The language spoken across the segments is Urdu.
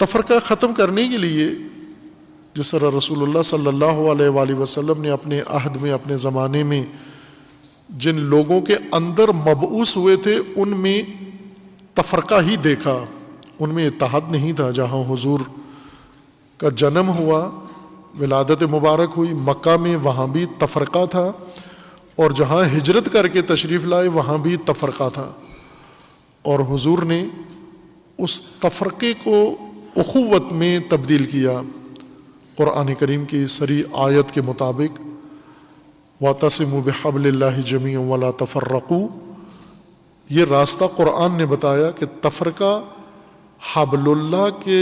تفرقہ ختم کرنے کے لیے جس طرح رسول اللہ صلی اللہ علیہ وآلہ وسلم نے اپنے عہد میں، اپنے زمانے میں جن لوگوں کے اندر مبعوث ہوئے تھے ان میں تفرقہ ہی دیکھا، ان میں اتحاد نہیں تھا۔ جہاں حضور کا جنم ہوا، ولادت مبارک ہوئی مکہ میں، وہاں بھی تفرقہ تھا، اور جہاں ہجرت کر کے تشریف لائے وہاں بھی تفرقہ تھا، اور حضور نے اس تفرقے کو اخوت میں تبدیل کیا۔ قرآن کریم کی صریح آیت کے مطابق وَاعْتَصِمُوا بِحَبْلِ اللَّهِ جَمِيعًا وَلَا تَفَرَّقُوا، یہ راستہ قرآن نے بتایا کہ تفرقہ حبل اللہ کے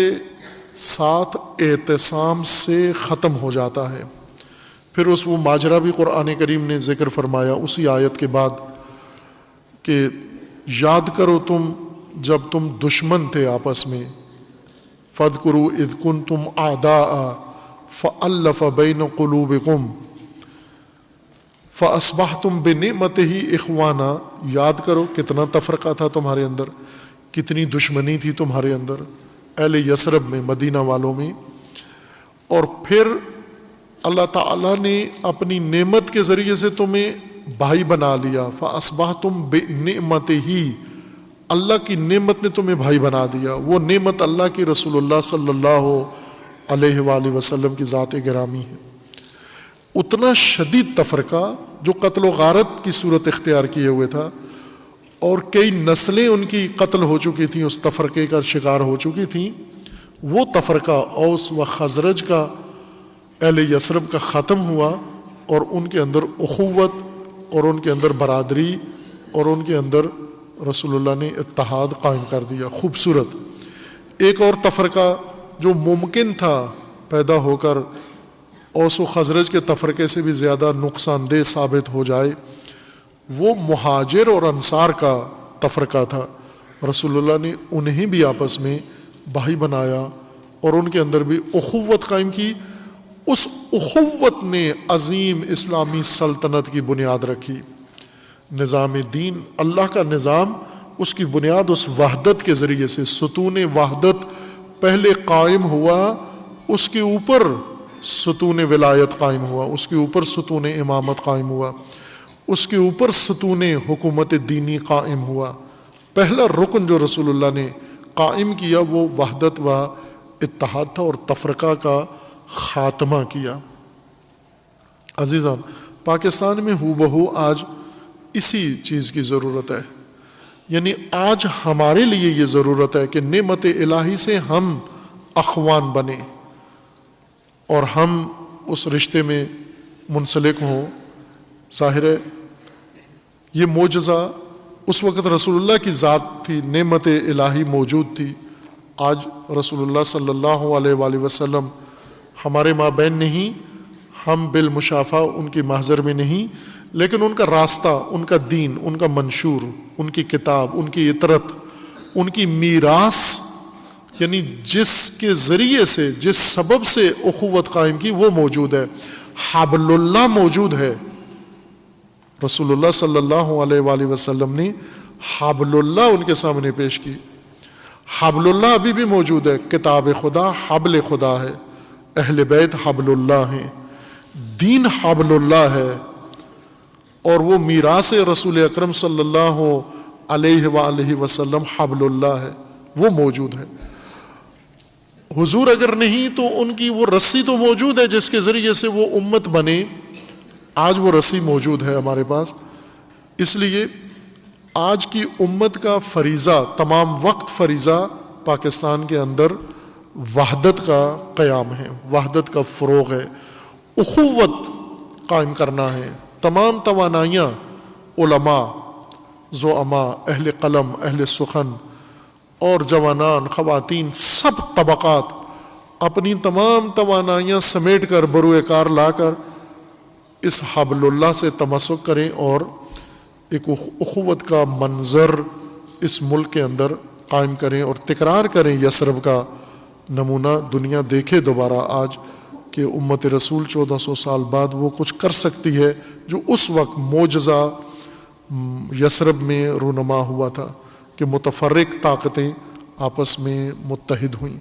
ساتھ اعتصام سے ختم ہو جاتا ہے۔ پھر اس وہ ماجرا بھی قرآن کریم نے ذکر فرمایا اسی آیت کے بعد کہ یاد کرو تم جب تم دشمن تھے آپس میں، فَاذْكُرُوا إِذْ كُنْتُمْ أَعْدَاءً فَأَلَّفَ بَيْنَ قُلُوبِكُمْ فَأَصْبَحْتُمْ بِنِعْمَتِهِ إِخْوَانًا، یاد کرو کتنا تفرقہ تھا تمہارے اندر، کتنی دشمنی تھی تمہارے اندر اہل یثرب میں، مدینہ والوں میں، اور پھر اللہ تعالیٰ نے اپنی نعمت کے ذریعے سے تمہیں بھائی بنا لیا۔ فَأَصْبَحْتُمْ بِنِعْمَتِهِ، اللہ کی نعمت نے تمہیں بھائی بنا دیا۔ وہ نعمت اللہ کی رسول اللہ صلی اللہ علیہ وآلہ وسلم کی ذات گرامی ہے۔ اتنا شدید تفرقہ جو قتل و غارت کی صورت اختیار کیے ہوئے تھا، اور کئی نسلیں ان کی قتل ہو چکی تھیں، اس تفرقے کا شکار ہو چکی تھیں، وہ تفرقہ اوس و خزرج کا، اہل یثرب کا ختم ہوا، اور ان کے اندر اخوت اور ان کے اندر برادری اور ان کے اندر رسول اللہ نے اتحاد قائم کر دیا۔ خوبصورت ایک اور تفرقہ جو ممکن تھا پیدا ہو کر اوس و خزرج کے تفرقے سے بھی زیادہ نقصان دہ ثابت ہو جائے، وہ مہاجر اور انصار کا تفرقہ تھا۔ رسول اللہ نے انہیں بھی آپس میں بھائی بنایا اور ان کے اندر بھی اخوت قائم کی۔ اس اخوت نے عظیم اسلامی سلطنت کی بنیاد رکھی۔ نظام دین، اللہ کا نظام، اس کی بنیاد اس وحدت کے ذریعے سے، ستون وحدت پہلے قائم ہوا، اس کے اوپر ستون ولایت قائم ہوا، اس کے اوپر ستون امامت قائم ہوا، اس کے اوپر ستون حکومت دینی قائم ہوا۔ پہلا رکن جو رسول اللہ نے قائم کیا وہ وحدت و اتحاد تھا، اور تفرقہ کا خاتمہ کیا۔ عزیزان، پاکستان میں ہو بہو آج اسی چیز کی ضرورت ہے، یعنی آج ہمارے لیے یہ ضرورت ہے کہ نعمت الہی سے ہم اخوان بنیں اور ہم اس رشتے میں منسلک ہوں۔ ظاہر ہے یہ معجزہ اس وقت رسول اللہ کی ذات تھی، نعمت الہی موجود تھی۔ آج رسول اللہ صلی اللہ علیہ وآلہ وسلم ہمارے مابین نہیں، ہم بالمشافہ ان کی محضر میں نہیں، لیکن ان کا راستہ، ان کا دین، ان کا منشور، ان کی کتاب، ان کی اطرت، ان کی میراث، یعنی جس کے ذریعے سے، جس سبب سے اخوت قائم کی، وہ موجود ہے۔ حبل اللہ موجود ہے۔ رسول اللہ صلی اللہ علیہ وآلہ وسلم نے حبل اللہ ان کے سامنے پیش کی۔ حبل اللہ ابھی بھی موجود ہے۔ کتاب خدا حبل خدا ہے، اہل بیت حبل اللہ ہیں، دین حبل اللہ ہے، اور وہ میراث رسول اکرم صلی اللہ علیہ وآلہ وسلم حبل اللہ ہے، وہ موجود ہے۔ حضور اگر نہیں تو ان کی وہ رسی تو موجود ہے جس کے ذریعے سے وہ امت بنے۔ آج وہ رسی موجود ہے ہمارے پاس، اس لیے آج کی امت کا فریضہ، تمام وقت فریضہ پاکستان کے اندر وحدت کا قیام ہے، وحدت کا فروغ ہے، اخوت قائم کرنا ہے۔ تمام توانائیاں، علماء، زعماء، اہل قلم، اہل سخن اور جوانان، خواتین، سب طبقات اپنی تمام توانائیاں سمیٹ کر بروئے کار لا کر اس حبل اللہ سے تمسک کریں اور ایک اخوت کا منظر اس ملک کے اندر قائم کریں اور تکرار کریں۔ یثرب کا نمونہ دنیا دیکھے دوبارہ آج کہ امت رسول 1400 سال بعد وہ کچھ کر سکتی ہے جو اس وقت معجزہ یثرب میں رونما ہوا تھا کہ متفرق طاقتیں آپس میں متحد ہوئیں۔